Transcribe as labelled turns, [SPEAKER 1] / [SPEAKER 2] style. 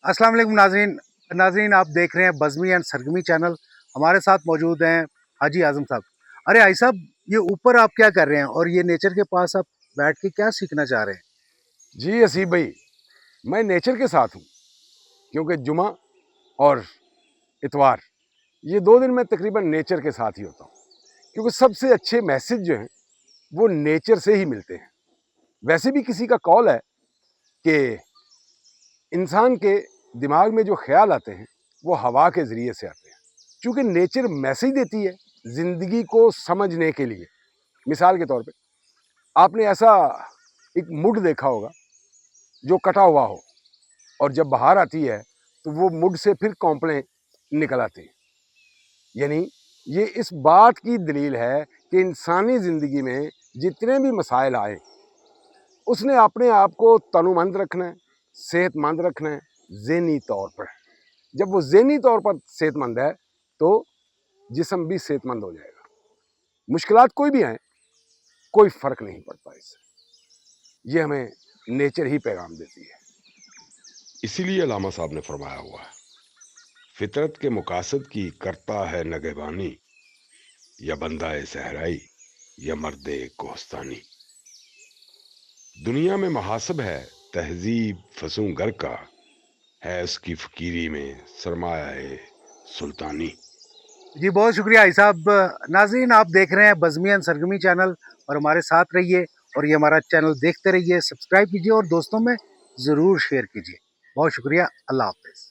[SPEAKER 1] अस्सलाम वालेकुम नाजरीन आप देख रहे हैं बज़मी एंड सरगमी चैनल। हमारे साथ मौजूद हैं हाजी आज़म साहब। अरे हाजी साहब, ये ऊपर आप क्या कर रहे हैं और ये नेचर के पास आप बैठ के क्या सीखना चाह रहे हैं?
[SPEAKER 2] जी हसीब भाई, मैं नेचर के साथ हूँ क्योंकि जुमा और इतवार ये 2 दिन मैं तकरीबन नेचर के साथ ही होता हूँ, क्योंकि सबसे अच्छे मैसेज जो हैं वो नेचर से ही मिलते हैं। वैसे भी किसी का कॉल है कि इंसान के दिमाग में जो ख्याल आते हैं वो हवा के ज़रिए से आते हैं, क्योंकि नेचर मैसेज देती है ज़िंदगी को समझने के लिए। मिसाल के तौर पे आपने ऐसा एक मुड देखा होगा जो कटा हुआ हो, और जब बाहर आती है तो वो मुड से फिर कॉम्पलें निकल आती हैं। यानी ये इस बात की दलील है कि इंसानी ज़िंदगी में जितने भी मसाइल आए, उसने अपने आप को तनुमंद रखना है, सेहतमंद रखना है ज़हनी तौर पर। जब वो ज़हनी तौर पर सेहतमंद है तो जिस्म भी सेहतमंद हो जाएगा। मुश्किलात कोई भी आए, कोई फ़र्क नहीं पड़ता इससे। ये हमें नेचर ही पैगाम देती है।
[SPEAKER 3] इसीलिए अल्लामा साहब ने फरमाया हुआ है, फितरत के मुकासद की करता है नगहबानी, या बंदा सहराई या मर्दे कोहस्तानी। दुनिया में मुहासब है तहजीब फसूं घर का, है उसकी फकीरी में सरमाया सुल्तानी।
[SPEAKER 1] जी बहुत शुक्रिया हाजी साहब। नाजरीन आप देख रहे हैं बज़मी एंड सरगमी चैनल और हमारे साथ रहिए और ये हमारा चैनल देखते रहिए, सब्सक्राइब कीजिए और दोस्तों में ज़रूर शेयर कीजिए। बहुत शुक्रिया। अल्लाह हाफ़िज़।